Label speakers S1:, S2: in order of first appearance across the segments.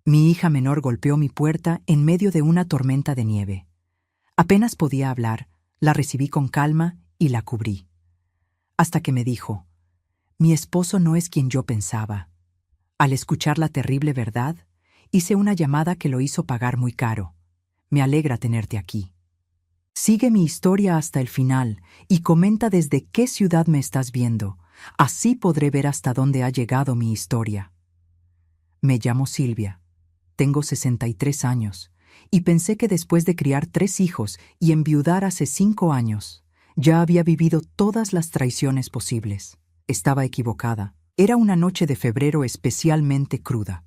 S1: Mi hija menor golpeó mi puerta en medio de una tormenta de nieve. Apenas podía hablar, la recibí con calma y la cubrí. Hasta que me dijo: «Mi esposo no es quien yo pensaba». Al escuchar la terrible verdad, hice una llamada que lo hizo pagar muy caro. Me alegra tenerte aquí. Sigue mi historia hasta el final y comenta desde qué ciudad me estás viendo. Así podré ver hasta dónde ha llegado mi historia. Me llamo Silvia. Tengo 63 años y pensé que después de criar 3 hijos y enviudar hace 5 años, ya había vivido todas las traiciones posibles. Estaba equivocada. Era una noche de febrero especialmente cruda.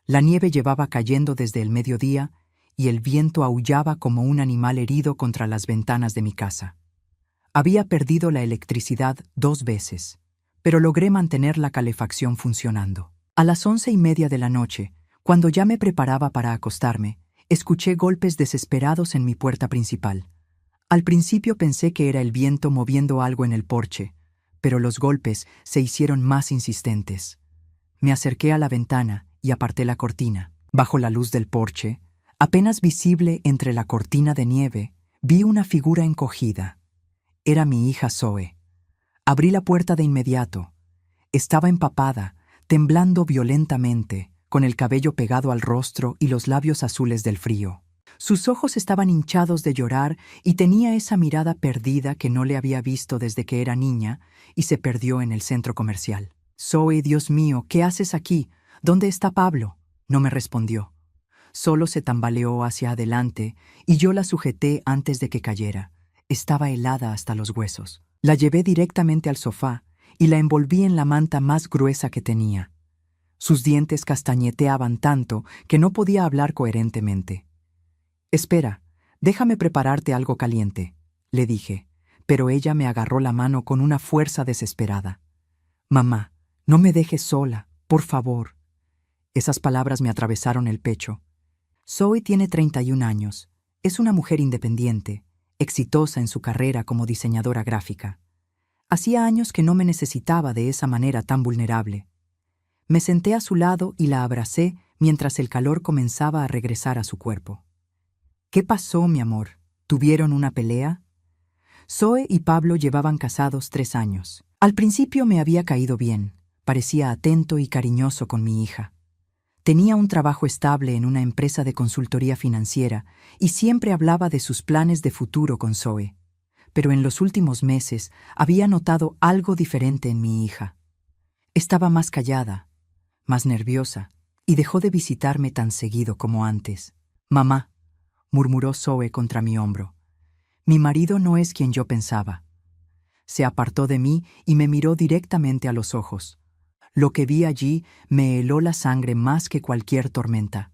S1: La nieve llevaba cayendo desde el mediodía y el viento aullaba como un animal herido contra las ventanas de mi casa. Había perdido la electricidad 2 veces, pero logré mantener la calefacción funcionando. A las 11:30 de la noche, cuando ya me preparaba para acostarme, escuché golpes desesperados en mi puerta principal. Al principio pensé que era el viento moviendo algo en el porche, pero los golpes se hicieron más insistentes. Me acerqué a la ventana y aparté la cortina. Bajo la luz del porche, apenas visible entre la cortina de nieve, vi una figura encogida. Era mi hija Zoe. Abrí la puerta de inmediato. Estaba empapada, temblando violentamente, con el cabello pegado al rostro y los labios azules del frío. Sus ojos estaban hinchados de llorar y tenía esa mirada perdida que no le había visto desde que era niña y se perdió en el centro comercial. «Zoe, Dios mío, ¿qué haces aquí? ¿Dónde está Pablo?». No me respondió. Solo se tambaleó hacia adelante y yo la sujeté antes de que cayera. Estaba helada hasta los huesos. La llevé directamente al sofá y la envolví en la manta más gruesa que tenía. Sus dientes castañeteaban tanto que no podía hablar coherentemente. «Espera, déjame prepararte algo caliente», le dije, pero ella me agarró la mano con una fuerza desesperada. «Mamá, no me dejes sola, por favor». Esas palabras me atravesaron el pecho. Zoe tiene 31 años. Es una mujer independiente, exitosa en su carrera como diseñadora gráfica. Hacía años que no me necesitaba de esa manera tan vulnerable. Me senté a su lado y la abracé mientras el calor comenzaba a regresar a su cuerpo. «¿Qué pasó, mi amor? ¿Tuvieron una pelea?». Zoe y Pablo llevaban casados 3 años. Al principio me había caído bien. Parecía atento y cariñoso con mi hija. Tenía un trabajo estable en una empresa de consultoría financiera y siempre hablaba de sus planes de futuro con Zoe. Pero en los últimos meses había notado algo diferente en mi hija. Estaba más callada, más nerviosa, y dejó de visitarme tan seguido como antes. «Mamá», murmuró Zoe contra mi hombro, «mi marido no es quien yo pensaba». Se apartó de mí y me miró directamente a los ojos. Lo que vi allí me heló la sangre más que cualquier tormenta.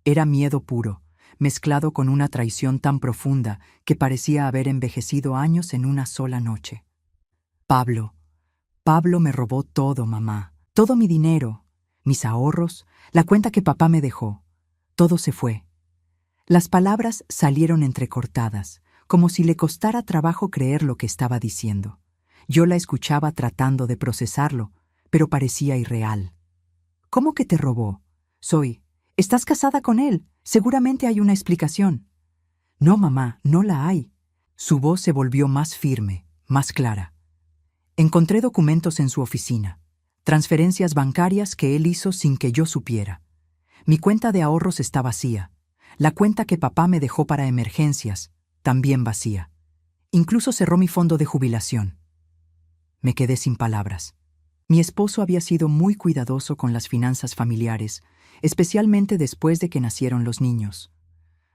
S1: Era miedo puro, mezclado con una traición tan profunda que parecía haber envejecido años en una sola noche. Pablo me robó todo, mamá. Todo mi dinero, mis ahorros, la cuenta que papá me dejó. Todo se fue. Las palabras salieron entrecortadas, como si le costara trabajo creer lo que estaba diciendo. Yo la escuchaba tratando de procesarlo, pero parecía irreal. «¿Cómo que te robó? Zoe, estás casada con él. Seguramente hay una explicación». «No, mamá, no la hay». Su voz se volvió más firme, más clara. «Encontré documentos en su oficina, transferencias bancarias que él hizo sin que yo supiera. Mi cuenta de ahorros está vacía. La cuenta que papá me dejó para emergencias, también vacía. Incluso cerró mi fondo de jubilación». Me quedé sin palabras. Mi esposo había sido muy cuidadoso con las finanzas familiares, especialmente después de que nacieron los niños.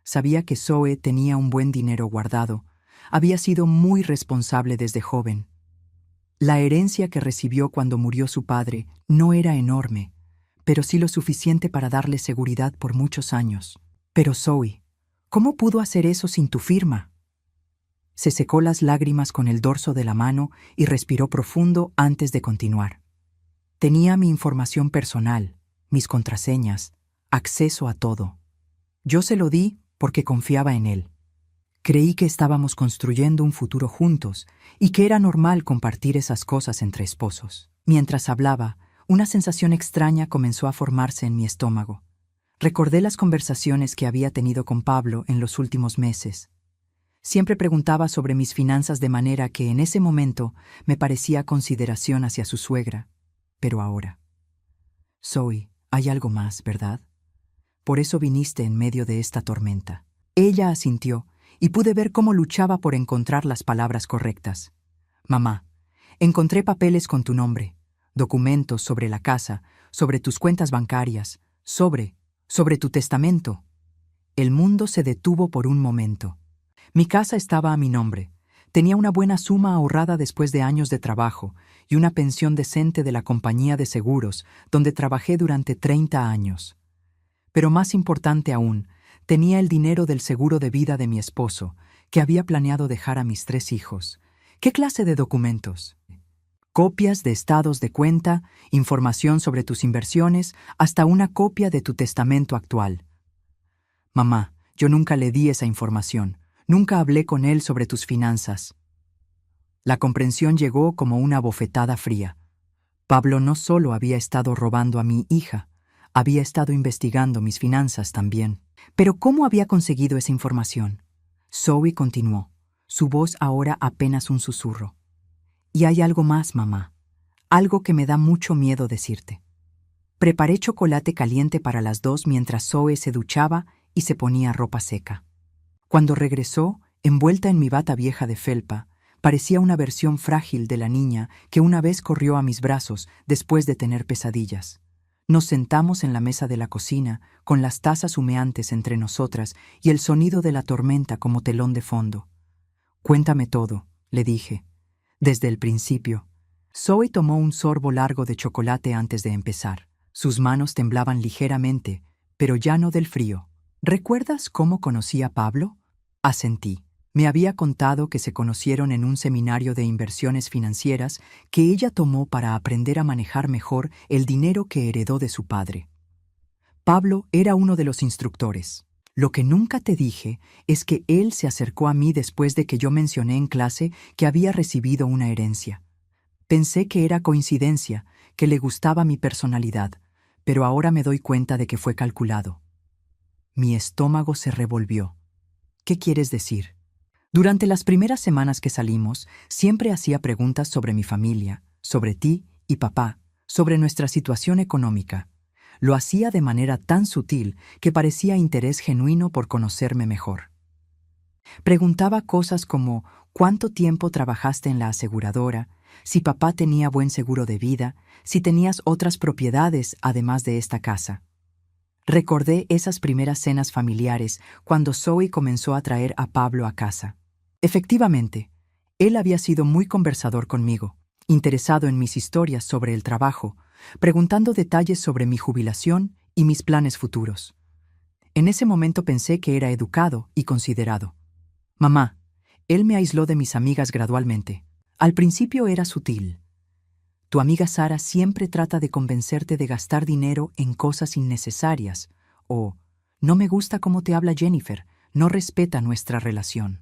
S1: Sabía que Zoe tenía un buen dinero guardado. Había sido muy responsable desde joven. La herencia que recibió cuando murió su padre no era enorme, pero sí lo suficiente para darle seguridad por muchos años. «Pero Zoe, ¿cómo pudo hacer eso sin tu firma?». Se secó las lágrimas con el dorso de la mano y respiró profundo antes de continuar. «Tenía mi información personal, mis contraseñas, acceso a todo. Yo se lo di porque confiaba en él. Creí que estábamos construyendo un futuro juntos y que era normal compartir esas cosas entre esposos». Mientras hablaba, una sensación extraña comenzó a formarse en mi estómago. Recordé las conversaciones que había tenido con Pablo en los últimos meses. Siempre preguntaba sobre mis finanzas de manera que en ese momento me parecía consideración hacia su suegra. Pero ahora. Zoe, hay algo más, ¿verdad? Por eso viniste en medio de esta tormenta. Ella asintió, y pude ver cómo luchaba por encontrar las palabras correctas. Mamá, encontré papeles con tu nombre, documentos sobre la casa, sobre tus cuentas bancarias, sobre tu testamento. El mundo se detuvo por un momento. Mi casa estaba a mi nombre. Tenía una buena suma ahorrada después de años de trabajo y una pensión decente de la compañía de seguros donde trabajé durante 30 años. Pero más importante aún, tenía el dinero del seguro de vida de mi esposo, que había planeado dejar a mis 3 hijos. ¿Qué clase de documentos? Copias de estados de cuenta, información sobre tus inversiones, hasta una copia de tu testamento actual. Mamá, yo nunca le di esa información. Nunca hablé con él sobre tus finanzas. La comprensión llegó como una bofetada fría. Pablo no solo había estado robando a mi hija, había estado investigando mis finanzas también. Pero ¿cómo había conseguido esa información? Zoe continuó, su voz ahora apenas un susurro. Y hay algo más, mamá. Algo que me da mucho miedo decirte. Preparé chocolate caliente para las 2 mientras Zoe se duchaba y se ponía ropa seca. Cuando regresó, envuelta en mi bata vieja de felpa, parecía una versión frágil de la niña que una vez corrió a mis brazos después de tener pesadillas. Nos sentamos en la mesa de la cocina, con las tazas humeantes entre nosotras y el sonido de la tormenta como telón de fondo. Cuéntame todo, le dije. Desde el principio. Zoe tomó un sorbo largo de chocolate antes de empezar. Sus manos temblaban ligeramente, pero ya no del frío. ¿Recuerdas cómo conocí a Pablo? Asentí. Me había contado que se conocieron en un seminario de inversiones financieras que ella tomó para aprender a manejar mejor el dinero que heredó de su padre. Pablo era uno de los instructores. Lo que nunca te dije es que él se acercó a mí después de que yo mencioné en clase que había recibido una herencia. Pensé que era coincidencia, que le gustaba mi personalidad, pero ahora me doy cuenta de que fue calculado. Mi estómago se revolvió. ¿Qué quieres decir? Durante las primeras semanas que salimos, siempre hacía preguntas sobre mi familia, sobre ti y papá, sobre nuestra situación económica. Lo hacía de manera tan sutil que parecía interés genuino por conocerme mejor. Preguntaba cosas como cuánto tiempo trabajaste en la aseguradora, si papá tenía buen seguro de vida, si tenías otras propiedades además de esta casa. Recordé esas primeras cenas familiares cuando Zoe comenzó a traer a Pablo a casa. Efectivamente, él había sido muy conversador conmigo, interesado en mis historias sobre el trabajo, preguntando detalles sobre mi jubilación y mis planes futuros. En ese momento pensé que era educado y considerado. Mamá, él me aisló de mis amigas gradualmente. Al principio era sutil. Tu amiga Sara siempre trata de convencerte de gastar dinero en cosas innecesarias, o no me gusta cómo te habla Jennifer, no respeta nuestra relación.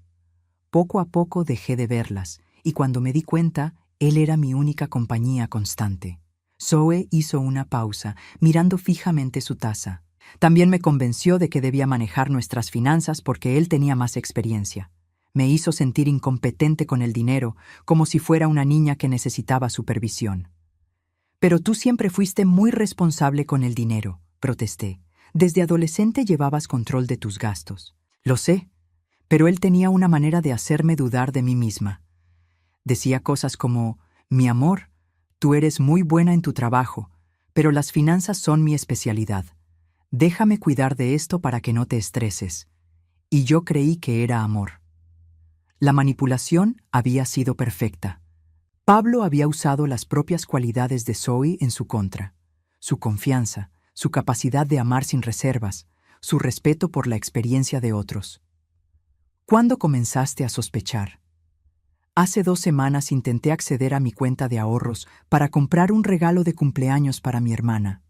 S1: Poco a poco dejé de verlas, y cuando me di cuenta, él era mi única compañía constante. Zoe hizo una pausa, mirando fijamente su taza. También me convenció de que debía manejar nuestras finanzas porque él tenía más experiencia. Me hizo sentir incompetente con el dinero, como si fuera una niña que necesitaba supervisión. Pero tú siempre fuiste muy responsable con el dinero, protesté. Desde adolescente llevabas control de tus gastos. Lo sé, pero él tenía una manera de hacerme dudar de mí misma. Decía cosas como, mi amor, tú eres muy buena en tu trabajo, pero las finanzas son mi especialidad. Déjame cuidar de esto para que no te estreses. Y yo creí que era amor. La manipulación había sido perfecta. Pablo había usado las propias cualidades de Zoe en su contra. Su confianza, su capacidad de amar sin reservas, su respeto por la experiencia de otros. ¿Cuándo comenzaste a sospechar? Hace 2 semanas intenté acceder a mi cuenta de ahorros para comprar un regalo de cumpleaños para mi hermana.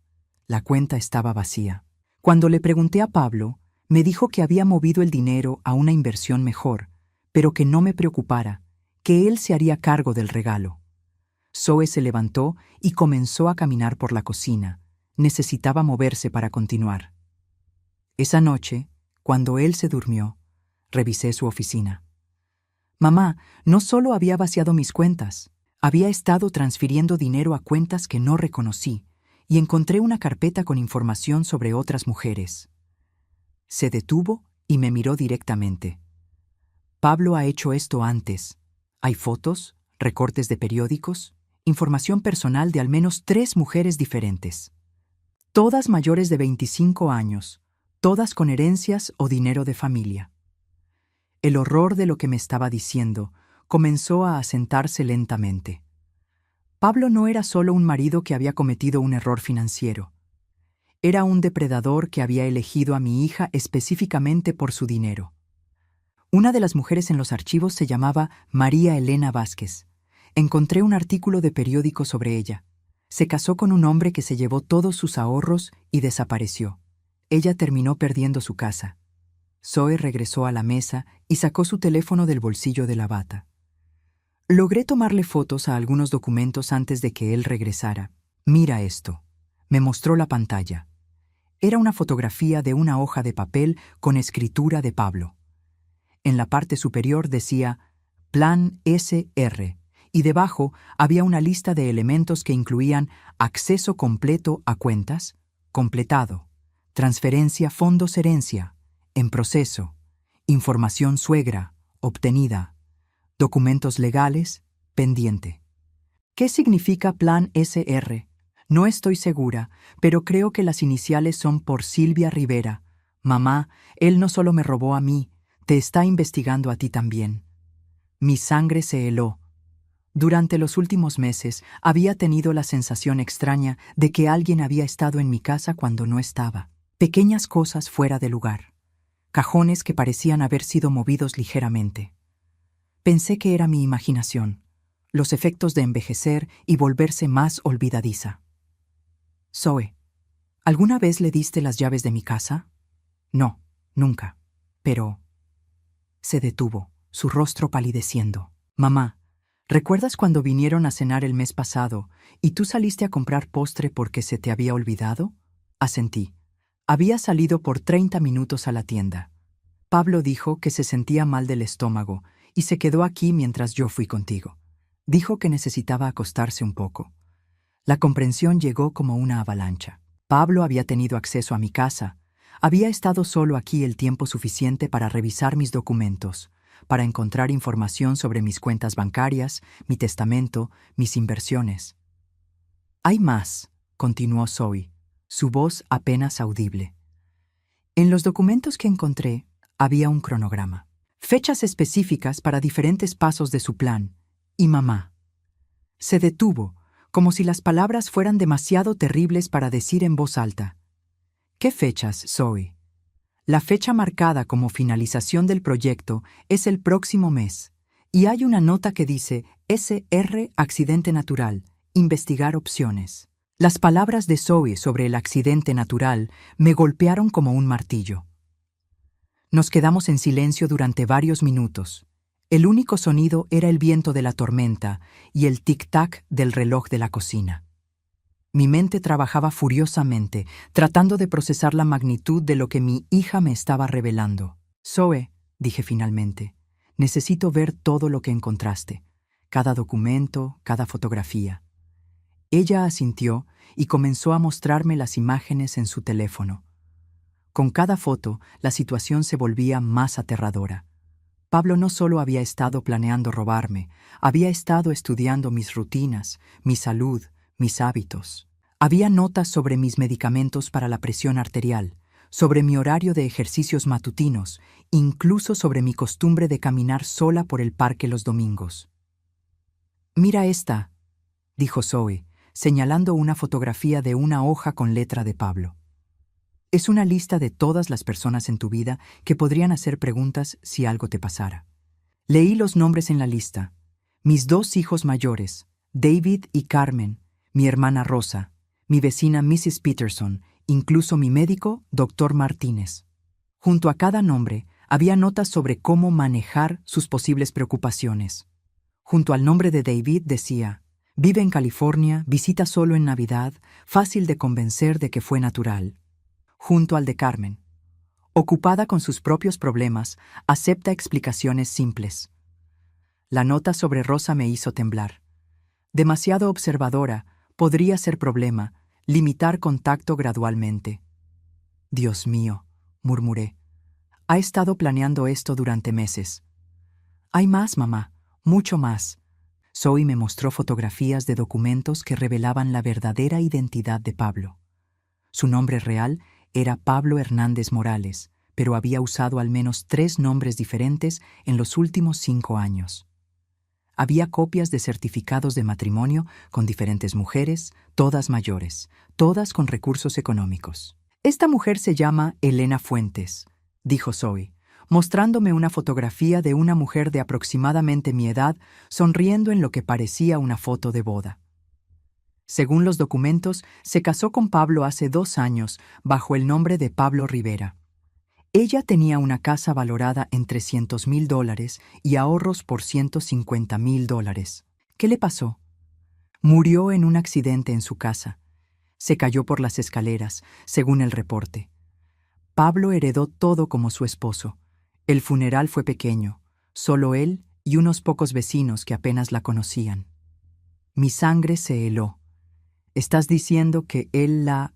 S1: La cuenta estaba vacía. Cuando le pregunté a Pablo, me dijo que había movido el dinero a una inversión mejor, pero que no me preocupara, que él se haría cargo del regalo. Zoe se levantó y comenzó a caminar por la cocina. Necesitaba moverse para continuar. Esa noche, cuando él se durmió, revisé su oficina. Mamá, no solo había vaciado mis cuentas, había estado transfiriendo dinero a cuentas que no reconocí y encontré una carpeta con información sobre otras mujeres. Se detuvo y me miró directamente. Pablo ha hecho esto antes. Hay fotos, recortes de periódicos, información personal de al menos 3 mujeres diferentes. Todas mayores de 25 años, todas con herencias o dinero de familia. El horror de lo que me estaba diciendo comenzó a asentarse lentamente. Pablo no era solo un marido que había cometido un error financiero. Era un depredador que había elegido a mi hija específicamente por su dinero. Una de las mujeres en los archivos se llamaba María Elena Vázquez. Encontré un artículo de periódico sobre ella. Se casó con un hombre que se llevó todos sus ahorros y desapareció. Ella terminó perdiendo su casa. Zoe regresó a la mesa y sacó su teléfono del bolsillo de la bata. Logré tomarle fotos a algunos documentos antes de que él regresara. Mira esto. Me mostró la pantalla. Era una fotografía de una hoja de papel con escritura de Pablo. En la parte superior decía Plan SR y debajo había una lista de elementos que incluían acceso completo a cuentas, completado, transferencia fondos herencia, en proceso, información suegra, obtenida, documentos legales, pendiente. ¿Qué significa Plan SR? No estoy segura, pero creo que las iniciales son por Silvia Rivera. Mamá, él no solo me robó a mí, te está investigando a ti también. Mi sangre se heló. Durante los últimos meses había tenido la sensación extraña de que alguien había estado en mi casa cuando no estaba. Pequeñas cosas fuera de lugar. Cajones que parecían haber sido movidos ligeramente. Pensé que era mi imaginación, los efectos de envejecer y volverse más olvidadiza. Zoe, ¿alguna vez le diste las llaves de mi casa? No, nunca. Pero... Se detuvo, su rostro palideciendo. Mamá, ¿recuerdas cuando vinieron a cenar el mes pasado y tú saliste a comprar postre porque se te había olvidado? Asentí. Había salido por 30 minutos a la tienda. Pablo dijo que se sentía mal del estómago y se quedó aquí mientras yo fui contigo. Dijo que necesitaba acostarse un poco. La comprensión llegó como una avalancha. Pablo había tenido acceso a mi casa. Había estado solo aquí el tiempo suficiente para revisar mis documentos, para encontrar información sobre mis cuentas bancarias, mi testamento, mis inversiones. Hay más, continuó Zoe, su voz apenas audible. En los documentos que encontré había un cronograma, fechas específicas para diferentes pasos de su plan, y mamá. Se detuvo, como si las palabras fueran demasiado terribles para decir en voz alta. ¿Qué fechas, Zoe? La fecha marcada como finalización del proyecto es el próximo mes, y hay una nota que dice SR accidente natural, investigar opciones. Las palabras de Zoe sobre el accidente natural me golpearon como un martillo. Nos quedamos en silencio durante varios minutos. El único sonido era el viento de la tormenta y el tic-tac del reloj de la cocina. Mi mente trabajaba furiosamente, tratando de procesar la magnitud de lo que mi hija me estaba revelando. Zoe, dije finalmente, necesito ver todo lo que encontraste, cada documento, cada fotografía. Ella asintió y comenzó a mostrarme las imágenes en su teléfono. Con cada foto, la situación se volvía más aterradora. Pablo no solo había estado planeando robarme, había estado estudiando mis rutinas, mi salud, mis hábitos. Había notas sobre mis medicamentos para la presión arterial, sobre mi horario de ejercicios matutinos, incluso sobre mi costumbre de caminar sola por el parque los domingos. «Mira esta», dijo Zoe, señalando una fotografía de una hoja con letra de Pablo. Es una lista de todas las personas en tu vida que podrían hacer preguntas si algo te pasara. Leí los nombres en la lista. Mis 2 hijos mayores, David y Carmen, mi hermana Rosa, mi vecina Mrs. Peterson, incluso mi médico, Dr. Martínez. Junto a cada nombre había notas sobre cómo manejar sus posibles preocupaciones. Junto al nombre de David decía, vive en California, visita solo en Navidad, fácil de convencer de que fue natural. Junto al de Carmen, Ocupada con sus propios problemas, acepta explicaciones simples. La nota sobre Rosa me hizo temblar. Demasiado observadora, podría ser problema, limitar contacto gradualmente. Dios mío, murmuré. Ha estado planeando esto durante meses. Hay más, mamá, mucho más. Zoe me mostró fotografías de documentos que revelaban la verdadera identidad de Pablo. Su nombre real era Pablo Hernández Morales, pero había usado al menos 3 nombres diferentes en los últimos 5 años. Había copias de certificados de matrimonio con diferentes mujeres, todas mayores, todas con recursos económicos. Esta mujer se llama Elena Fuentes, dijo Zoe, mostrándome una fotografía de una mujer de aproximadamente mi edad sonriendo en lo que parecía una foto de boda. Según los documentos, se casó con Pablo hace 2 años bajo el nombre de Pablo Rivera. Ella tenía una casa valorada en $300,000 y ahorros por $150,000. ¿Qué le pasó? Murió en un accidente en su casa. Se cayó por las escaleras, según el reporte. Pablo heredó todo como su esposo. El funeral fue pequeño, solo él y unos pocos vecinos que apenas la conocían. Mi sangre se heló. ¿Estás diciendo que él la...?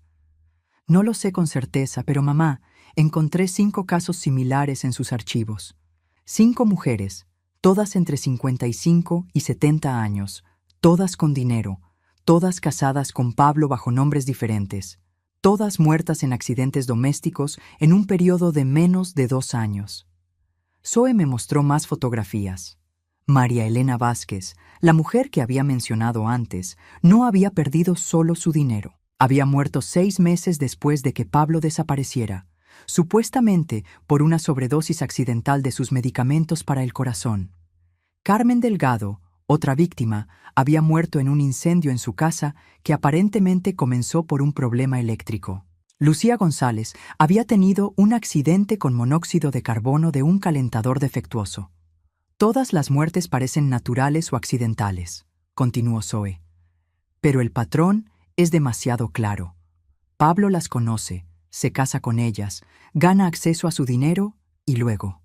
S1: No lo sé con certeza, pero mamá, encontré 5 casos similares en sus archivos. 5 mujeres, todas entre 55 y 70 años, todas con dinero, todas casadas con Pablo bajo nombres diferentes, todas muertas en accidentes domésticos en un periodo de menos de 2 años. Zoe me mostró más fotografías. María Elena Vázquez, la mujer que había mencionado antes, no había perdido solo su dinero. Había muerto 6 meses después de que Pablo desapareciera, supuestamente por una sobredosis accidental de sus medicamentos para el corazón. Carmen Delgado, otra víctima, había muerto en un incendio en su casa que aparentemente comenzó por un problema eléctrico. Lucía González había tenido un accidente con monóxido de carbono de un calentador defectuoso. Todas las muertes parecen naturales o accidentales, continuó Zoe. Pero el patrón es demasiado claro. Pablo las conoce, se casa con ellas, gana acceso a su dinero y luego.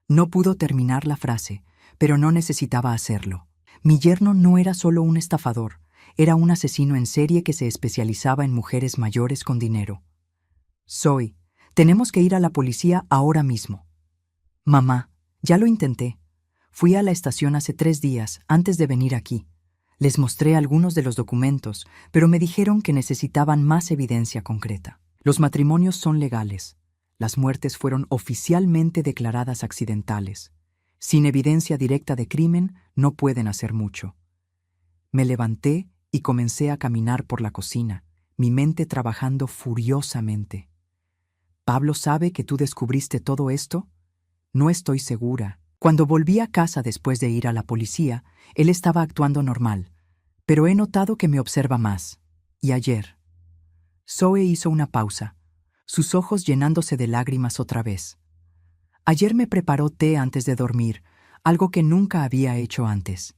S1: No pudo terminar la frase, pero no necesitaba hacerlo. Mi yerno no era solo un estafador, era un asesino en serie que se especializaba en mujeres mayores con dinero. Zoe, tenemos que ir a la policía ahora mismo. Mamá, ya lo intenté. Fui a la estación hace 3 días, antes de venir aquí. Les mostré algunos de los documentos, pero me dijeron que necesitaban más evidencia concreta. Los matrimonios son legales. Las muertes fueron oficialmente declaradas accidentales. Sin evidencia directa de crimen, no pueden hacer mucho. Me levanté y comencé a caminar por la cocina, mi mente trabajando furiosamente. ¿Pablo sabe que tú descubriste todo esto? No estoy segura. Cuando volví a casa después de ir a la policía, él estaba actuando normal, pero he notado que me observa más. ¿Y ayer? Zoe hizo una pausa, sus ojos llenándose de lágrimas otra vez. Ayer me preparó té antes de dormir, algo que nunca había hecho antes.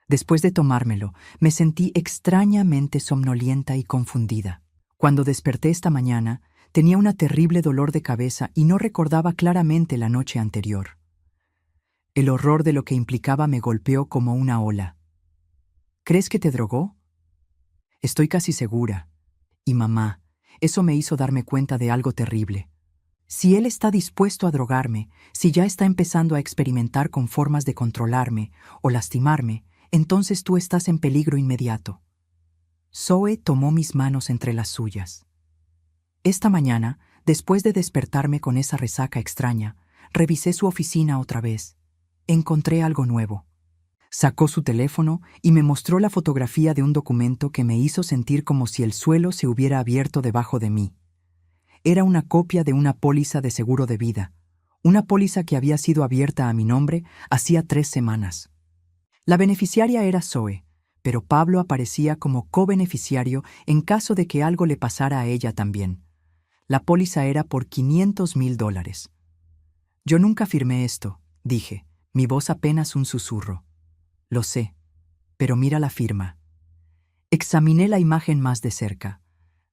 S1: Después de tomármelo, me sentí extrañamente somnolienta y confundida. Cuando desperté esta mañana, tenía un terrible dolor de cabeza y no recordaba claramente la noche anterior. El horror de lo que implicaba me golpeó como una ola. ¿Crees que te drogó? Estoy casi segura. Y mamá, eso me hizo darme cuenta de algo terrible. Si él está dispuesto a drogarme, si ya está empezando a experimentar con formas de controlarme o lastimarme, entonces tú estás en peligro inmediato. Zoe tomó mis manos entre las suyas. Esta mañana, después de despertarme con esa resaca extraña, revisé su oficina otra vez. Encontré algo nuevo. Sacó su teléfono y me mostró la fotografía de un documento que me hizo sentir como si el suelo se hubiera abierto debajo de mí. Era una copia de una póliza de seguro de vida, una póliza que había sido abierta a mi nombre hacía 3 semanas. La beneficiaria era Zoe, pero Pablo aparecía como cobeneficiario en caso de que algo le pasara a ella también. La póliza era por $500,000. Yo nunca firmé esto, dije, mi voz apenas un susurro. Lo sé, pero mira la firma. Examiné la imagen más de cerca.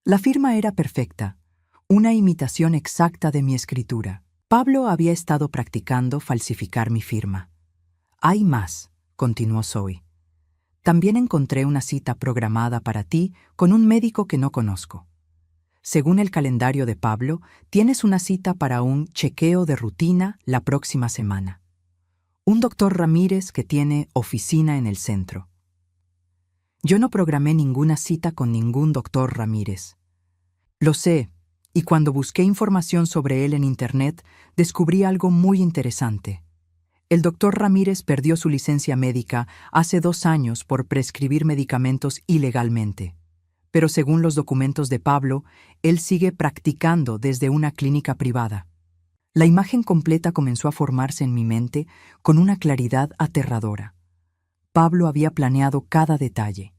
S1: La firma era perfecta. Una imitación exacta de mi escritura. Pablo había estado practicando falsificar mi firma. Hay más, continuó Zoe. También encontré una cita programada para ti con un médico que no conozco. Según el calendario de Pablo, tienes una cita para un chequeo de rutina la próxima semana. Un doctor Ramírez que tiene oficina en el centro. Yo no programé ninguna cita con ningún doctor Ramírez. Lo sé, y cuando busqué información sobre él en Internet, descubrí algo muy interesante. El doctor Ramírez perdió su licencia médica hace 2 años por prescribir medicamentos ilegalmente. Pero según los documentos de Pablo, él sigue practicando desde una clínica privada. La imagen completa comenzó a formarse en mi mente con una claridad aterradora. Pablo había planeado cada detalle: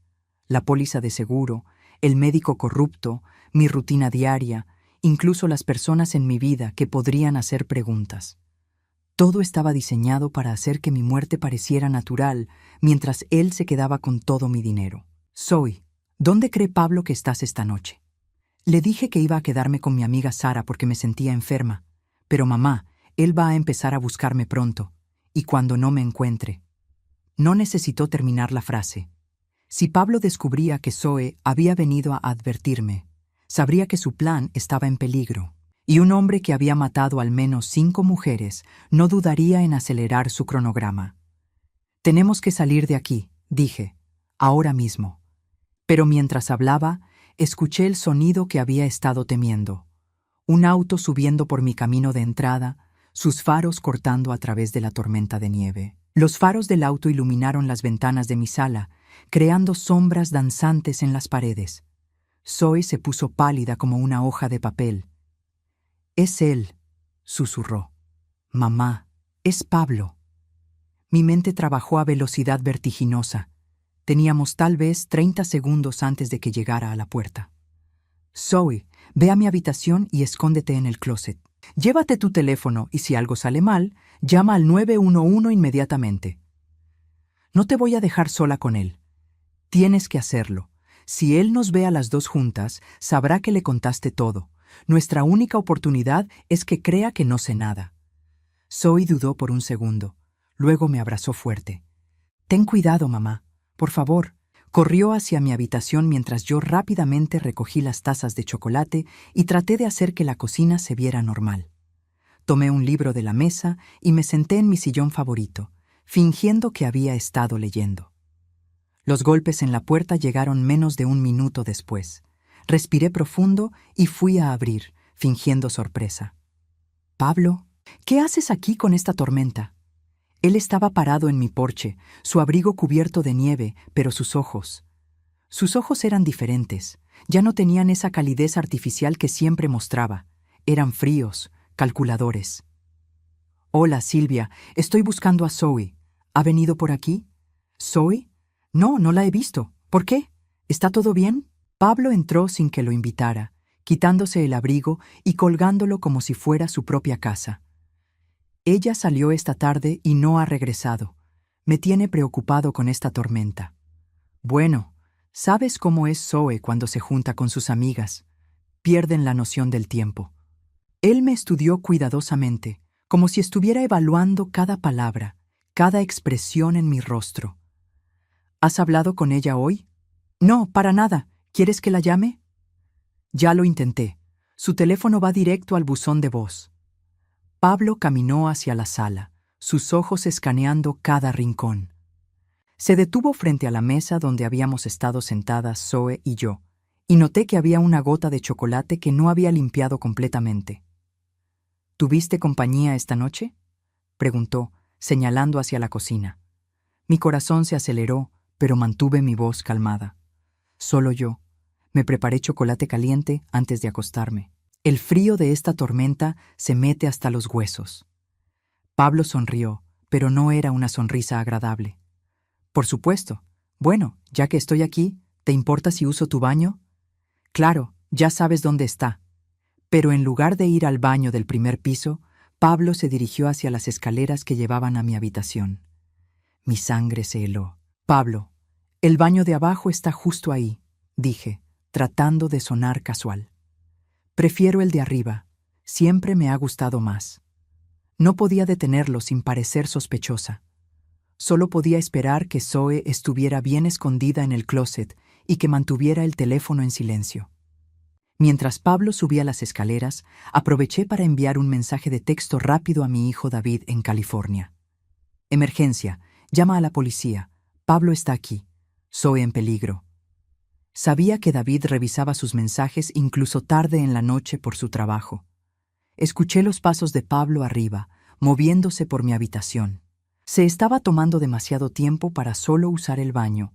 S1: la póliza de seguro, el médico corrupto, mi rutina diaria, incluso las personas en mi vida que podrían hacer preguntas. Todo estaba diseñado para hacer que mi muerte pareciera natural, mientras él se quedaba con todo mi dinero. Zoe, ¿dónde cree Pablo que estás esta noche? Le dije que iba a quedarme con mi amiga Sara porque me sentía enferma. Pero mamá, él va a empezar a buscarme pronto, y cuando no me encuentre. No necesitó terminar la frase. Si Pablo descubría que Zoe había venido a advertirme, sabría que su plan estaba en peligro, y un hombre que había matado al menos 5 mujeres no dudaría en acelerar su cronograma. Tenemos que salir de aquí, dije, ahora mismo. Pero mientras hablaba, escuché el sonido que había estado temiendo. Un auto subiendo por mi camino de entrada, sus faros cortando a través de la tormenta de nieve. Los faros del auto iluminaron las ventanas de mi sala, creando sombras danzantes en las paredes. Zoe se puso pálida como una hoja de papel. «Es él», susurró. «Mamá, es Pablo». Mi mente trabajó a velocidad vertiginosa. Teníamos tal vez 30 segundos antes de que llegara a la puerta. «Zoe, ve a mi habitación y escóndete en el closet. Llévate tu teléfono y si algo sale mal, llama al 911 inmediatamente. No te voy a dejar sola con él. Tienes que hacerlo. Si él nos ve a las 2 juntas, sabrá que le contaste todo. Nuestra única oportunidad es que crea que no sé nada». Zoe dudó por un segundo. Luego me abrazó fuerte. «Ten cuidado, mamá. Por favor». Corrió hacia mi habitación mientras yo rápidamente recogí las tazas de chocolate y traté de hacer que la cocina se viera normal. Tomé un libro de la mesa y me senté en mi sillón favorito, fingiendo que había estado leyendo. Los golpes en la puerta llegaron menos de 1 minuto después. Respiré profundo y fui a abrir, fingiendo sorpresa. «Pablo, ¿qué haces aquí con esta tormenta?» Él estaba parado en mi porche, su abrigo cubierto de nieve, pero sus ojos eran diferentes. Ya no tenían esa calidez artificial que siempre mostraba. Eran fríos, calculadores. «Hola, Silvia, estoy buscando a Zoe. ¿Ha venido por aquí?» «¿Zoe? No, no la he visto. ¿Por qué? ¿Está todo bien?» Pablo entró sin que lo invitara, quitándose el abrigo y colgándolo como si fuera su propia casa. «Ella salió esta tarde y no ha regresado. Me tiene preocupado con esta tormenta». «Bueno, sabes cómo es Zoe cuando se junta con sus amigas. Pierden la noción del tiempo». Él me estudió cuidadosamente, como si estuviera evaluando cada palabra, cada expresión en mi rostro. «¿Has hablado con ella hoy?» «No, para nada. ¿Quieres que la llame?» «Ya lo intenté. Su teléfono va directo al buzón de voz». Pablo caminó hacia la sala, sus ojos escaneando cada rincón. Se detuvo frente a la mesa donde habíamos estado sentadas Zoe y yo, y noté que había una gota de chocolate que no había limpiado completamente. «¿Tuviste compañía esta noche?», preguntó, señalando hacia la cocina. Mi corazón se aceleró, pero mantuve mi voz calmada. «Solo yo. Me preparé chocolate caliente antes de acostarme. El frío de esta tormenta se mete hasta los huesos». Pablo sonrió, pero no era una sonrisa agradable. «Por supuesto. Bueno, ya que estoy aquí, ¿te importa si uso tu baño?» «Claro, ya sabes dónde está». Pero en lugar de ir al baño del primer piso, Pablo se dirigió hacia las escaleras que llevaban a mi habitación. Mi sangre se heló. «Pablo, el baño de abajo está justo ahí», dije, tratando de sonar casual. Prefiero el de arriba. Siempre me ha gustado más. No podía detenerlo sin parecer sospechosa. Solo podía esperar que Zoe estuviera bien escondida en el closet y que mantuviera el teléfono en silencio. Mientras Pablo subía las escaleras, aproveché para enviar un mensaje de texto rápido a mi hijo David en California. Emergencia, llama a la policía. Pablo está aquí. Zoe en peligro. Sabía que David revisaba sus mensajes incluso tarde en la noche por su trabajo. Escuché los pasos de Pablo arriba, moviéndose por mi habitación. Se estaba tomando demasiado tiempo para solo usar el baño.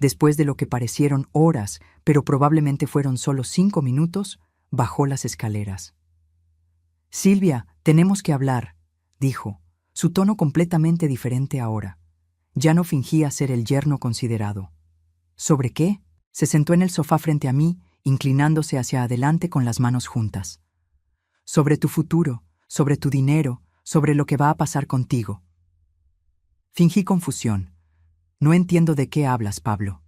S1: Después de lo que parecieron horas, pero probablemente fueron solo 5 minutos, bajó las escaleras. «Silvia, tenemos que hablar», dijo, su tono completamente diferente ahora. Ya no fingía ser el yerno considerado. «¿Sobre qué?» Se sentó en el sofá frente a mí, inclinándose hacia adelante con las manos juntas. «Sobre tu futuro, sobre tu dinero, sobre lo que va a pasar contigo». Fingí confusión. «No entiendo de qué hablas, Pablo».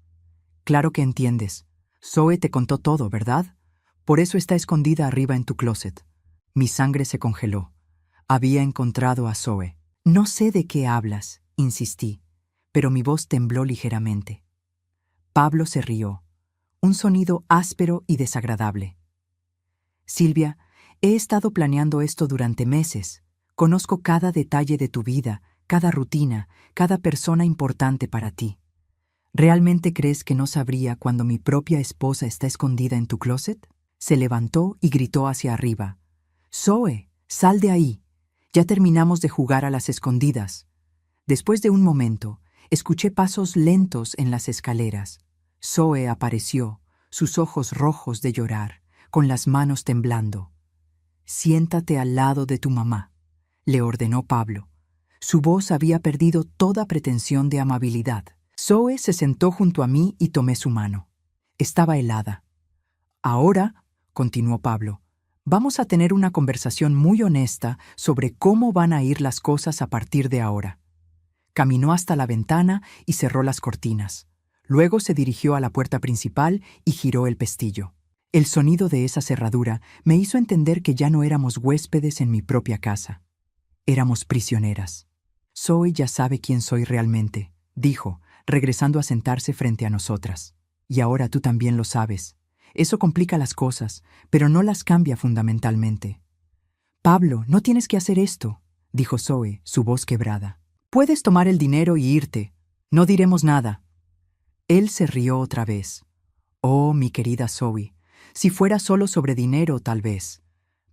S1: «Claro que entiendes. Zoe te contó todo, ¿verdad? Por eso está escondida arriba en tu closet». Mi sangre se congeló. Había encontrado a Zoe. «No sé de qué hablas», insistí, pero mi voz tembló ligeramente. Pablo se rió. Un sonido áspero y desagradable. «Silvia, he estado planeando esto durante meses. Conozco cada detalle de tu vida, cada rutina, cada persona importante para ti. ¿Realmente crees que no sabría cuando mi propia esposa está escondida en tu closet?» Se levantó y gritó hacia arriba. «Zoe, sal de ahí. Ya terminamos de jugar a las escondidas». Después de un momento, escuché pasos lentos en las escaleras. Zoe apareció, sus ojos rojos de llorar, con las manos temblando. «Siéntate al lado de tu mamá», le ordenó Pablo. Su voz había perdido toda pretensión de amabilidad. Zoe se sentó junto a mí y tomé su mano. Estaba helada. «Ahora», continuó Pablo, «vamos a tener una conversación muy honesta sobre cómo van a ir las cosas a partir de ahora». Caminó hasta la ventana y cerró las cortinas. Luego se dirigió a la puerta principal y giró el pestillo. El sonido de esa cerradura me hizo entender que ya no éramos huéspedes en mi propia casa. Éramos prisioneras. «Zoe ya sabe quién soy realmente», dijo, regresando a sentarse frente a nosotras. «Y ahora tú también lo sabes. Eso complica las cosas, pero no las cambia fundamentalmente». «Pablo, no tienes que hacer esto», dijo Zoe, su voz quebrada. «Puedes tomar el dinero y irte. No diremos nada». Él se rió otra vez. «Oh, mi querida Zoe, si fuera solo sobre dinero, tal vez.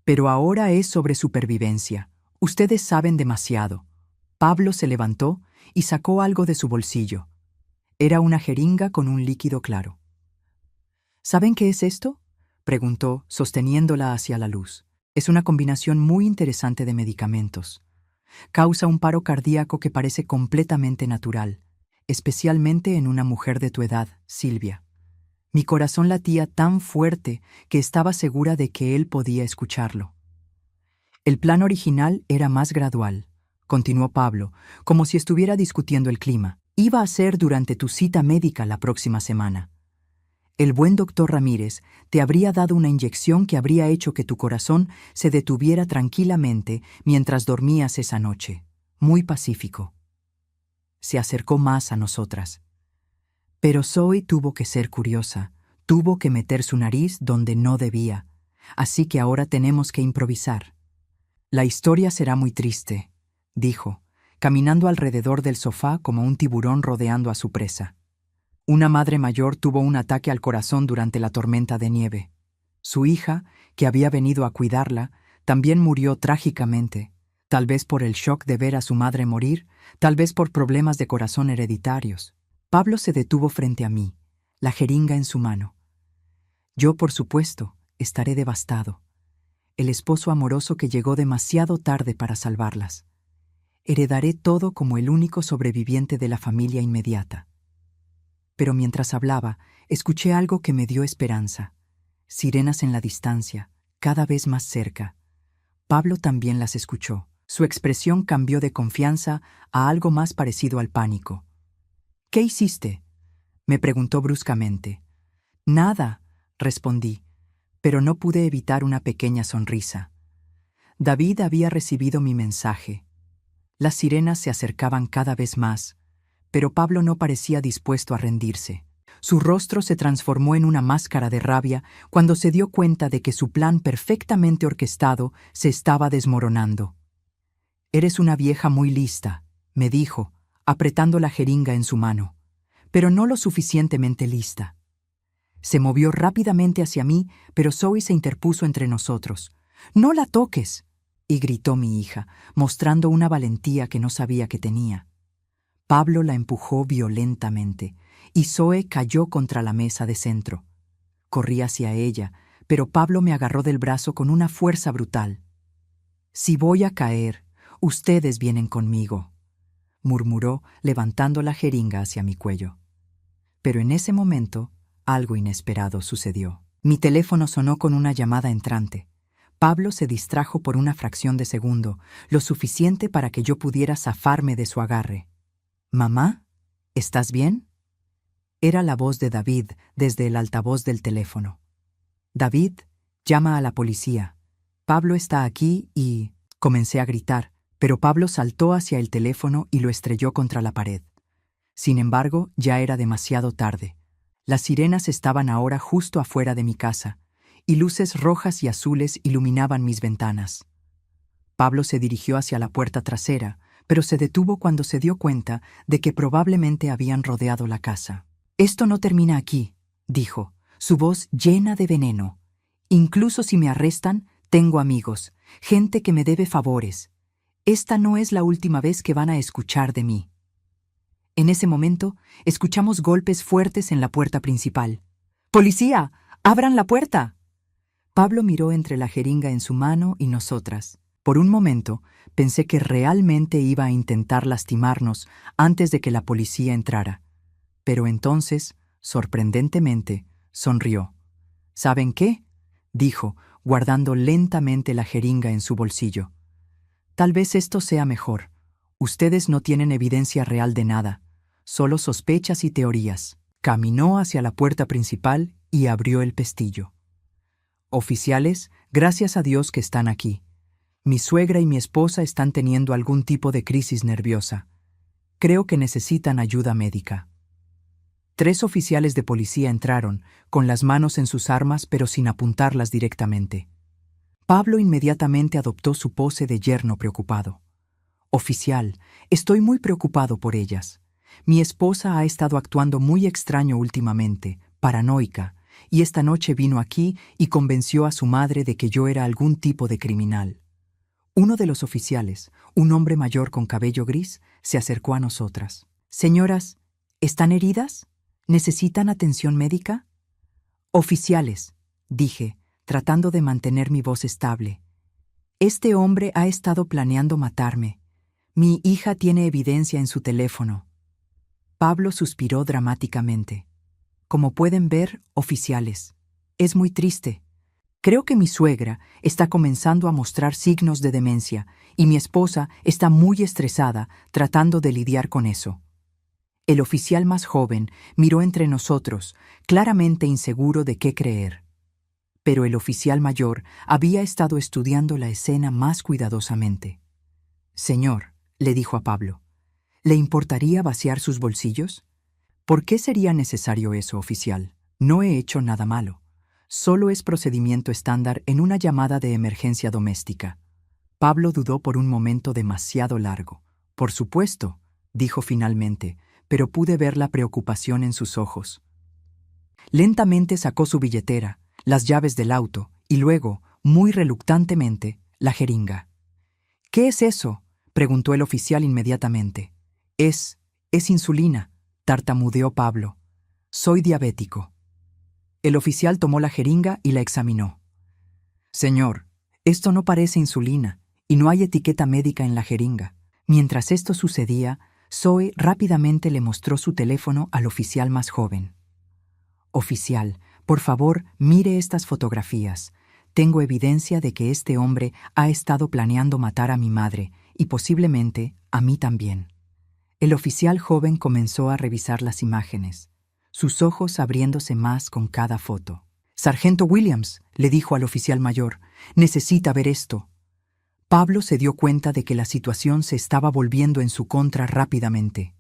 S1: Pero ahora es sobre supervivencia. Ustedes saben demasiado». Pablo se levantó y sacó algo de su bolsillo. Era una jeringa con un líquido claro. «¿Saben qué es esto?», preguntó, sosteniéndola hacia la luz. «Es una combinación muy interesante de medicamentos. Causa un paro cardíaco que parece completamente natural, especialmente en una mujer de tu edad, Silvia». Mi corazón latía tan fuerte que estaba segura de que él podía escucharlo. «El plan original era más gradual», continuó Pablo, como si estuviera discutiendo el clima. «Iba a ser durante tu cita médica la próxima semana. El buen doctor Ramírez te habría dado una inyección que habría hecho que tu corazón se detuviera tranquilamente mientras dormías esa noche, muy pacífico». Se acercó más a nosotras. Pero Zoe tuvo que ser curiosa, tuvo que meter su nariz donde no debía, así que ahora tenemos que improvisar. «La historia será muy triste», dijo, caminando alrededor del sofá como un tiburón rodeando a su presa. «Una madre mayor tuvo un ataque al corazón durante la tormenta de nieve. Su hija, que había venido a cuidarla, también murió trágicamente, tal vez por el shock de ver a su madre morir, tal vez por problemas de corazón hereditarios». Pablo se detuvo frente a mí, la jeringa en su mano. «Yo, por supuesto, estaré devastado. El esposo amoroso que llegó demasiado tarde para salvarlas. Heredaré todo como el único sobreviviente de la familia inmediata». Pero mientras hablaba, escuché algo que me dio esperanza. Sirenas en la distancia, cada vez más cerca. Pablo también las escuchó. Su expresión cambió de confianza a algo más parecido al pánico. «¿Qué hiciste?», me preguntó bruscamente. «Nada», respondí, pero no pude evitar una pequeña sonrisa. David había recibido mi mensaje. Las sirenas se acercaban cada vez más, pero Pablo no parecía dispuesto a rendirse. Su rostro se transformó en una máscara de rabia cuando se dio cuenta de que su plan perfectamente orquestado se estaba desmoronando. «Eres una vieja muy lista», me dijo, apretando la jeringa en su mano, «pero no lo suficientemente lista». Se movió rápidamente hacia mí, pero Zoe se interpuso entre nosotros. «¡No la toques!», y gritó mi hija, mostrando una valentía que no sabía que tenía. Pablo la empujó violentamente, y Zoe cayó contra la mesa de centro. Corrí hacia ella, pero Pablo me agarró del brazo con una fuerza brutal. «Si voy a caer, ustedes vienen conmigo», murmuró, levantando la jeringa hacia mi cuello. Pero en ese momento, algo inesperado sucedió. Mi teléfono sonó con una llamada entrante. Pablo se distrajo por una fracción de segundo, lo suficiente para que yo pudiera zafarme de su agarre. «¿Mamá? ¿Estás bien?». Era la voz de David desde el altavoz del teléfono. «David, llama a la policía. Pablo está aquí y...». Comencé a gritar, pero Pablo saltó hacia el teléfono y lo estrelló contra la pared. Sin embargo, ya era demasiado tarde. Las sirenas estaban ahora justo afuera de mi casa, y luces rojas y azules iluminaban mis ventanas. Pablo se dirigió hacia la puerta trasera, pero se detuvo cuando se dio cuenta de que probablemente habían rodeado la casa. «Esto no termina aquí», dijo, su voz llena de veneno. «Incluso si me arrestan, tengo amigos, gente que me debe favores. Esta no es la última vez que van a escuchar de mí». En ese momento, escuchamos golpes fuertes en la puerta principal. «¡Policía! ¡Abran la puerta!». Pablo miró entre la jeringa en su mano y nosotras. Por un momento, pensé que realmente iba a intentar lastimarnos antes de que la policía entrara. Pero entonces, sorprendentemente, sonrió. «¿Saben qué?», dijo, guardando lentamente la jeringa en su bolsillo. «Tal vez esto sea mejor. Ustedes no tienen evidencia real de nada, solo sospechas y teorías». Caminó hacia la puerta principal y abrió el pestillo. «Oficiales, gracias a Dios que están aquí. Mi suegra y mi esposa están teniendo algún tipo de crisis nerviosa. Creo que necesitan ayuda médica». 3 oficiales de policía entraron, con las manos en sus armas pero sin apuntarlas directamente. Pablo inmediatamente adoptó su pose de yerno preocupado. «Oficial, estoy muy preocupado por ellas. Mi esposa ha estado actuando muy extraño últimamente, paranoica, y esta noche vino aquí y convenció a su madre de que yo era algún tipo de criminal». Uno de los oficiales, un hombre mayor con cabello gris, se acercó a nosotras. «Señoras, ¿están heridas? ¿Necesitan atención médica?». «Oficiales», dije, tratando de mantener mi voz estable. «Este hombre ha estado planeando matarme. Mi hija tiene evidencia en su teléfono». Pablo suspiró dramáticamente. «Como pueden ver, oficiales, es muy triste. Creo que mi suegra está comenzando a mostrar signos de demencia y mi esposa está muy estresada tratando de lidiar con eso». El oficial más joven miró entre nosotros, claramente inseguro de qué creer. Pero el oficial mayor había estado estudiando la escena más cuidadosamente. «Señor», le dijo a Pablo, «¿le importaría vaciar sus bolsillos?». «¿Por qué sería necesario eso, oficial? No he hecho nada malo. Solo es procedimiento estándar en una llamada de emergencia doméstica». Pablo dudó por un momento demasiado largo. «Por supuesto», dijo finalmente, pero pude ver la preocupación en sus ojos. Lentamente sacó su billetera, las llaves del auto y luego, muy reluctantemente, la jeringa. «¿Qué es eso?», preguntó el oficial inmediatamente. Es insulina», tartamudeó Pablo. «Soy diabético». El oficial tomó la jeringa y la examinó. «Señor, esto no parece insulina y no hay etiqueta médica en la jeringa». Mientras esto sucedía, Zoe rápidamente le mostró su teléfono al oficial más joven. «Oficial, por favor, mire estas fotografías. Tengo evidencia de que este hombre ha estado planeando matar a mi madre y posiblemente a mí también». El oficial joven comenzó a revisar las imágenes, sus ojos abriéndose más con cada foto. «Sargento Williams», le dijo al oficial mayor, «necesita ver esto». Pablo se dio cuenta de que la situación se estaba volviendo en su contra rápidamente.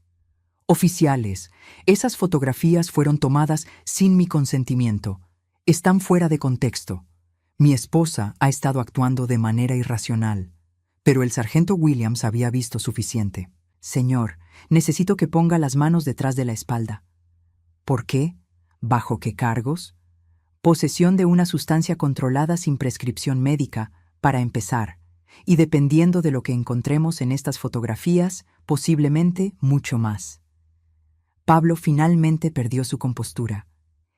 S1: «Oficiales, esas fotografías fueron tomadas sin mi consentimiento. Están fuera de contexto. Mi esposa ha estado actuando de manera irracional». Pero el sargento Williams había visto suficiente. «Señor, necesito que ponga las manos detrás de la espalda». «¿Por qué? ¿Bajo qué cargos?» «Posesión de una sustancia controlada sin prescripción médica, para empezar, y dependiendo de lo que encontremos en estas fotografías, posiblemente mucho más». Pablo finalmente perdió su compostura.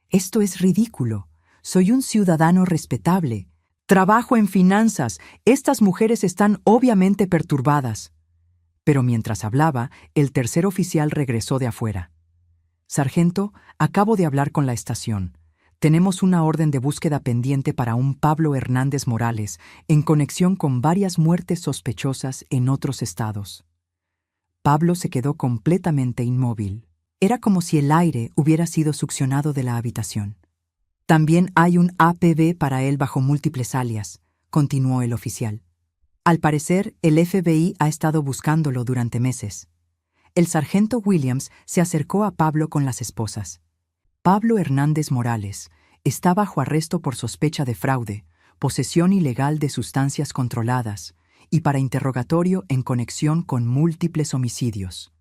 S1: «Esto es ridículo. Soy un ciudadano respetable. Trabajo en finanzas. Estas mujeres están obviamente perturbadas». Pero mientras hablaba, el tercer oficial regresó de afuera. «Sargento, acabo de hablar con la estación. Tenemos una orden de búsqueda pendiente para un Pablo Hernández Morales en conexión con varias muertes sospechosas en otros estados». Pablo se quedó completamente inmóvil. Era como si el aire hubiera sido succionado de la habitación. «También hay un APB para él bajo múltiples alias», continuó el oficial. «Al parecer, el FBI ha estado buscándolo durante meses». El sargento Williams se acercó a Pablo con las esposas. Pablo Hernández Morales está bajo arresto por sospecha de fraude, posesión ilegal de sustancias controladas y para interrogatorio en conexión con múltiples homicidios.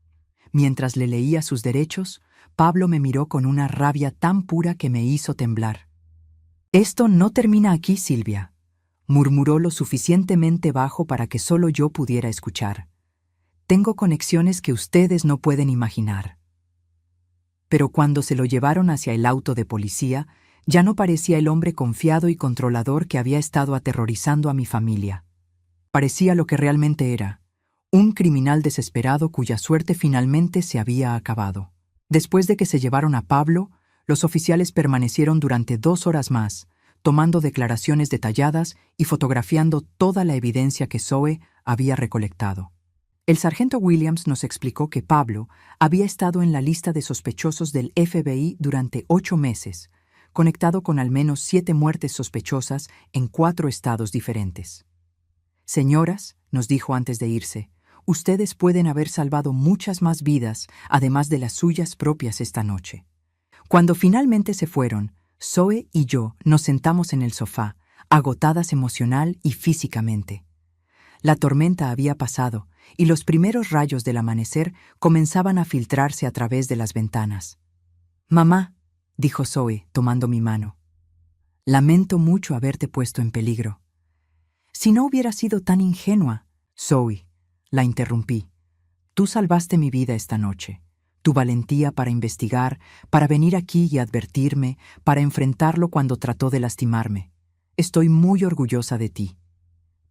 S1: Mientras le leía sus derechos, Pablo me miró con una rabia tan pura que me hizo temblar. «Esto no termina aquí, Silvia», murmuró lo suficientemente bajo para que solo yo pudiera escuchar. «Tengo conexiones que ustedes no pueden imaginar». Pero cuando se lo llevaron hacia el auto de policía, ya no parecía el hombre confiado y controlador que había estado aterrorizando a mi familia. Parecía lo que realmente era: un criminal desesperado cuya suerte finalmente se había acabado. Después de que se llevaron a Pablo, los oficiales permanecieron durante 2 horas más, tomando declaraciones detalladas y fotografiando toda la evidencia que Zoe había recolectado. El sargento Williams nos explicó que Pablo había estado en la lista de sospechosos del FBI durante 8 meses, conectado con al menos 7 muertes sospechosas en 4 estados diferentes. «Señoras», nos dijo antes de irse, «ustedes pueden haber salvado muchas más vidas, además de las suyas propias esta noche». Cuando finalmente se fueron, Zoe y yo nos sentamos en el sofá, agotadas emocional y físicamente. La tormenta había pasado y los primeros rayos del amanecer comenzaban a filtrarse a través de las ventanas. «Mamá», dijo Zoe, tomando mi mano, «lamento mucho haberte puesto en peligro». «Si no hubiera sido tan ingenua». «Zoe», la interrumpí, «tú salvaste mi vida esta noche. Tu valentía para investigar, para venir aquí y advertirme, para enfrentarlo cuando trató de lastimarme. Estoy muy orgullosa de ti».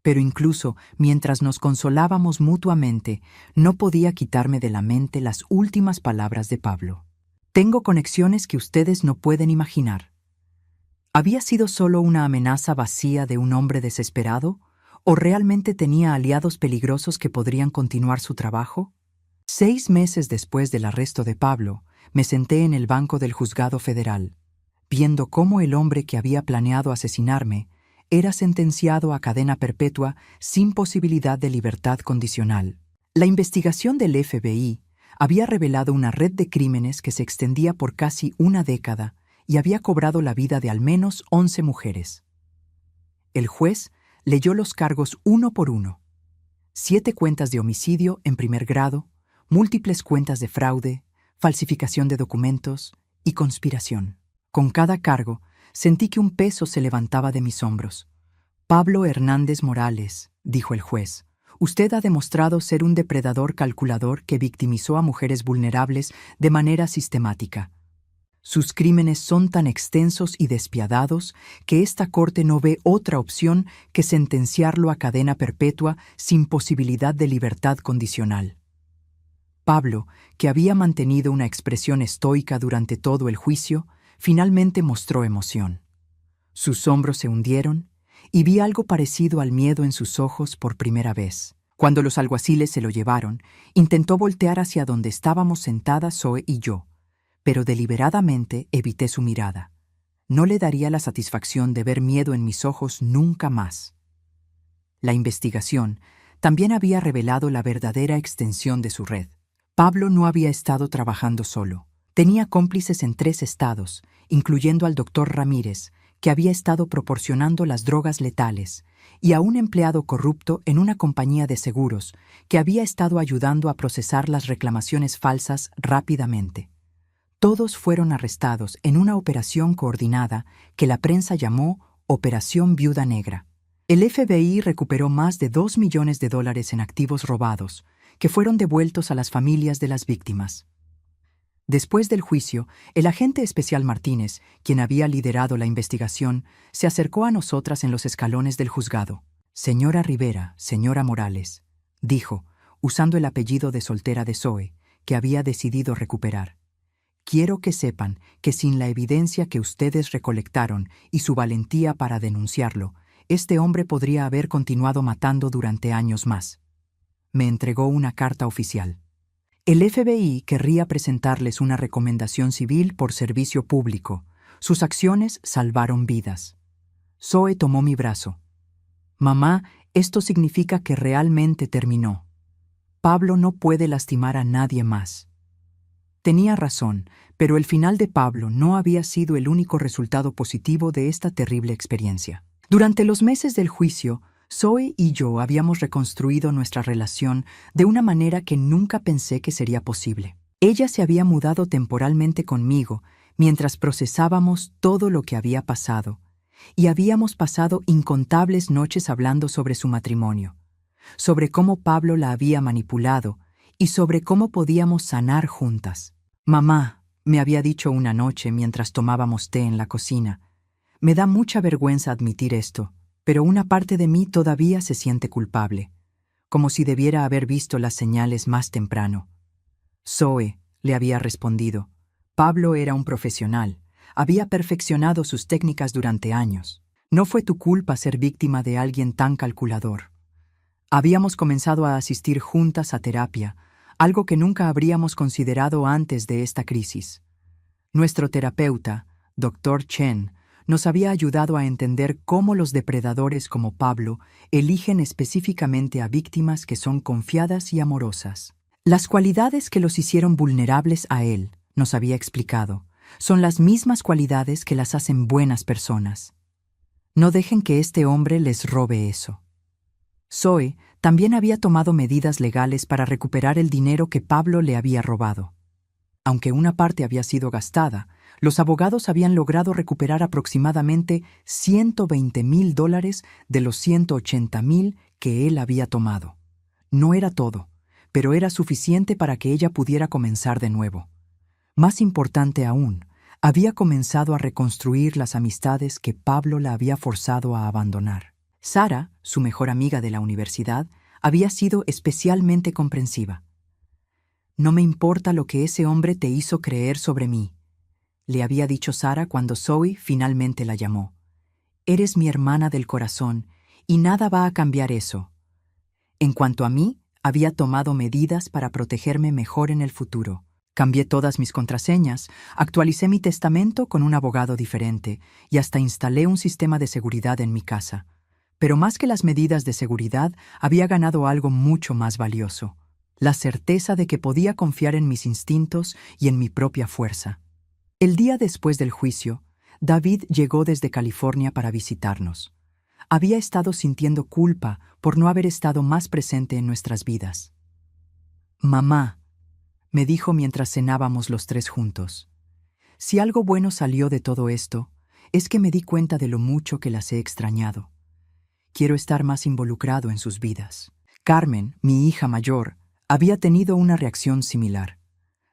S1: Pero incluso mientras nos consolábamos mutuamente, no podía quitarme de la mente las últimas palabras de Pablo. «Tengo conexiones que ustedes no pueden imaginar». ¿Había sido solo una amenaza vacía de un hombre desesperado? ¿O realmente tenía aliados peligrosos que podrían continuar su trabajo? 6 meses después del arresto de Pablo, me senté en el banco del juzgado federal, viendo cómo el hombre que había planeado asesinarme era sentenciado a cadena perpetua sin posibilidad de libertad condicional. La investigación del FBI había revelado una red de crímenes que se extendía por casi una década y había cobrado la vida de al menos 11 mujeres. El juez leyó los cargos uno por uno: 7 cuentas de homicidio en primer grado, múltiples cuentas de fraude, falsificación de documentos y conspiración. Con cada cargo, sentí que un peso se levantaba de mis hombros. «Pablo Hernández Morales», dijo el juez, «usted ha demostrado ser un depredador calculador que victimizó a mujeres vulnerables de manera sistemática. Sus crímenes son tan extensos y despiadados que esta corte no ve otra opción que sentenciarlo a cadena perpetua sin posibilidad de libertad condicional». Pablo, que había mantenido una expresión estoica durante todo el juicio, finalmente mostró emoción. Sus hombros se hundieron y vi algo parecido al miedo en sus ojos por primera vez. Cuando los alguaciles se lo llevaron, intentó voltear hacia donde estábamos sentadas Zoe y yo, pero deliberadamente evité su mirada. no le daría la satisfacción de ver miedo en mis ojos nunca más. La investigación también había revelado la verdadera extensión de su red. Pablo no había estado trabajando solo. Tenía cómplices en 3 estados, incluyendo al doctor Ramírez, que había estado proporcionando las drogas letales, y a un empleado corrupto en una compañía de seguros que había estado ayudando a procesar las reclamaciones falsas rápidamente. Todos fueron arrestados en una operación coordinada que la prensa llamó Operación Viuda Negra. El FBI recuperó más de $2 millones en activos robados, que fueron devueltos a las familias de las víctimas. Después del juicio, el agente especial Martínez, quien había liderado la investigación, se acercó a nosotras en los escalones del juzgado. «Señora Rivera, señora Morales», dijo, usando el apellido de soltera de Zoe, que había decidido recuperar. «Quiero que sepan que sin la evidencia que ustedes recolectaron y su valentía para denunciarlo, este hombre podría haber continuado matando durante años más». Me entregó una carta oficial. El FBI querría presentarles una recomendación civil por servicio público. Sus acciones salvaron vidas. Zoe tomó mi brazo. «Mamá, esto significa que realmente terminó. Pablo no puede lastimar a nadie más». Tenía razón, pero el final de Pablo no había sido el único resultado positivo de esta terrible experiencia. Durante los meses del juicio, Zoe y yo habíamos reconstruido nuestra relación de una manera que nunca pensé que sería posible. Ella se había mudado temporalmente conmigo mientras procesábamos todo lo que había pasado, y habíamos pasado incontables noches hablando sobre su matrimonio, sobre cómo Pablo la había manipulado y sobre cómo podíamos sanar juntas. «Mamá», me había dicho una noche mientras tomábamos té en la cocina, «me da mucha vergüenza admitir esto, pero una parte de mí todavía se siente culpable, como si debiera haber visto las señales más temprano». «Zoe», le había respondido, «Pablo era un profesional, había perfeccionado sus técnicas durante años. No fue tu culpa ser víctima de alguien tan calculador. Habíamos comenzado a asistir juntas a terapia, algo que nunca habríamos considerado antes de esta crisis. Nuestro terapeuta, Dr. Chen, nos había ayudado a entender cómo los depredadores como Pablo eligen específicamente a víctimas que son confiadas y amorosas. Las cualidades que los hicieron vulnerables a él, nos había explicado, son las mismas cualidades que las hacen buenas personas. No dejen que este hombre les robe eso. Zoe también había tomado medidas legales para recuperar el dinero que Pablo le había robado. Aunque una parte había sido gastada, los abogados habían logrado recuperar aproximadamente $120,000 de los $180,000 que él había tomado. No era todo, pero era suficiente para que ella pudiera comenzar de nuevo. Más importante aún, había comenzado a reconstruir las amistades que Pablo la había forzado a abandonar. Sara, su mejor amiga de la universidad, había sido especialmente comprensiva. «No me importa lo que ese hombre te hizo creer sobre mí», le había dicho Sara cuando Zoe finalmente la llamó. «Eres mi hermana del corazón y nada va a cambiar eso». En cuanto a mí, había tomado medidas para protegerme mejor en el futuro. Cambié todas mis contraseñas, actualicé mi testamento con un abogado diferente y hasta instalé un sistema de seguridad en mi casa. Pero más que las medidas de seguridad, había ganado algo mucho más valioso: la certeza de que podía confiar en mis instintos y en mi propia fuerza. El día después del juicio, David llegó desde California para visitarnos. Había estado sintiendo culpa por no haber estado más presente en nuestras vidas. «Mamá», me dijo mientras cenábamos los 3 juntos, «si algo bueno salió de todo esto, es que me di cuenta de lo mucho que las he extrañado. Quiero estar más involucrado en sus vidas». Carmen, mi hija mayor, había tenido una reacción similar.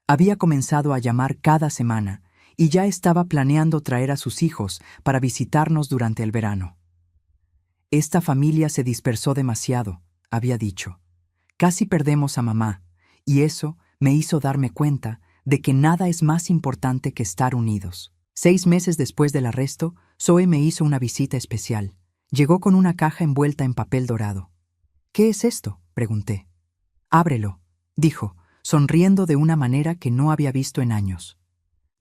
S1: Había comenzado a llamar cada semana y ya estaba planeando traer a sus hijos para visitarnos durante el verano. «Esta familia se dispersó demasiado», había dicho. «Casi perdemos a mamá, y eso me hizo darme cuenta de que nada es más importante que estar unidos». 6 meses después del arresto, Zoe me hizo una visita especial. Llegó con una caja envuelta en papel dorado. «¿Qué es esto?», pregunté. «Ábrelo», dijo, sonriendo de una manera que no había visto en años.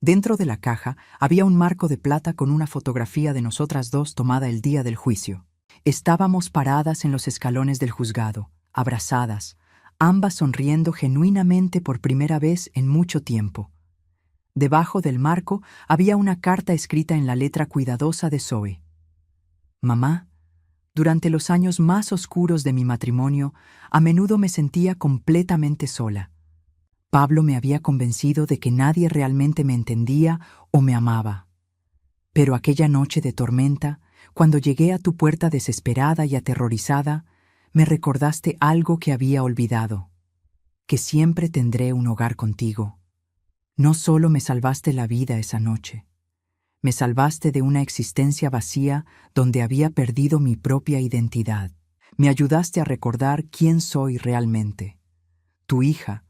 S1: Dentro de la caja había un marco de plata con una fotografía de nosotras dos tomada el día del juicio. Estábamos paradas en los escalones del juzgado, abrazadas, ambas sonriendo genuinamente por primera vez en mucho tiempo. Debajo del marco había una carta escrita en la letra cuidadosa de Zoe. Mamá, durante los años más oscuros de mi matrimonio, a menudo me sentía completamente sola. Pablo me había convencido de que nadie realmente me entendía o me amaba. Pero aquella noche de tormenta, cuando llegué a tu puerta desesperada y aterrorizada, me recordaste algo que había olvidado, que siempre tendré un hogar contigo. No solo me salvaste la vida esa noche, me salvaste de una existencia vacía donde había perdido mi propia identidad. Me ayudaste a recordar quién soy realmente. Tu hija,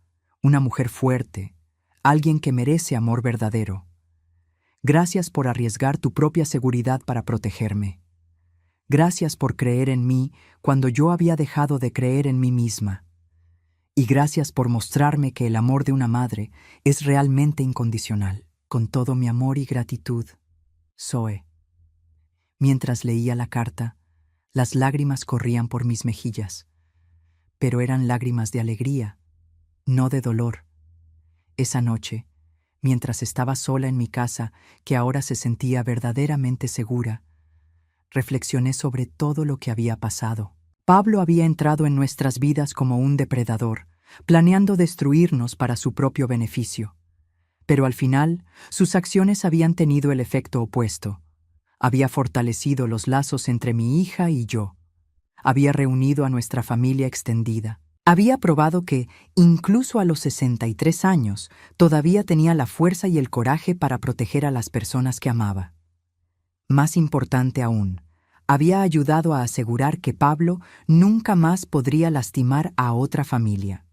S1: una mujer fuerte, alguien que merece amor verdadero. Gracias por arriesgar tu propia seguridad para protegerme. Gracias por creer en mí cuando yo había dejado de creer en mí misma. Y gracias por mostrarme que el amor de una madre es realmente incondicional. Con todo mi amor y gratitud, Zoe. Mientras leía la carta, las lágrimas corrían por mis mejillas, pero eran lágrimas de alegría, no de dolor. Esa noche, mientras estaba sola en mi casa, que ahora se sentía verdaderamente segura, reflexioné sobre todo lo que había pasado. Pablo había entrado en nuestras vidas como un depredador, planeando destruirnos para su propio beneficio. Pero al final, sus acciones habían tenido el efecto opuesto. Había fortalecido los lazos entre mi hija y yo. Había reunido a nuestra familia extendida. Había probado que, incluso a los 63 años, todavía tenía la fuerza y el coraje para proteger a las personas que amaba. Más importante aún, había ayudado a asegurar que Pablo nunca más podría lastimar a otra familia.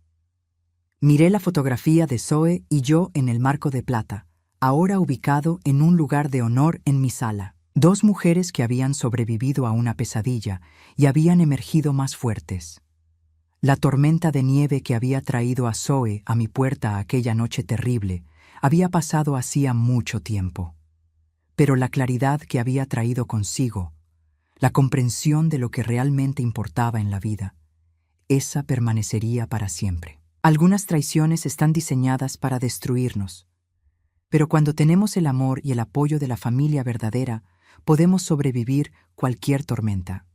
S1: Miré la fotografía de Zoe y yo en el marco de plata, ahora ubicado en un lugar de honor en mi sala. Dos mujeres que habían sobrevivido a una pesadilla y habían emergido más fuertes. La tormenta de nieve que había traído a Zoe a mi puerta aquella noche terrible había pasado hacía mucho tiempo. Pero la claridad que había traído consigo, la comprensión de lo que realmente importaba en la vida, esa permanecería para siempre. Algunas traiciones están diseñadas para destruirnos, pero cuando tenemos el amor y el apoyo de la familia verdadera, podemos sobrevivir cualquier tormenta.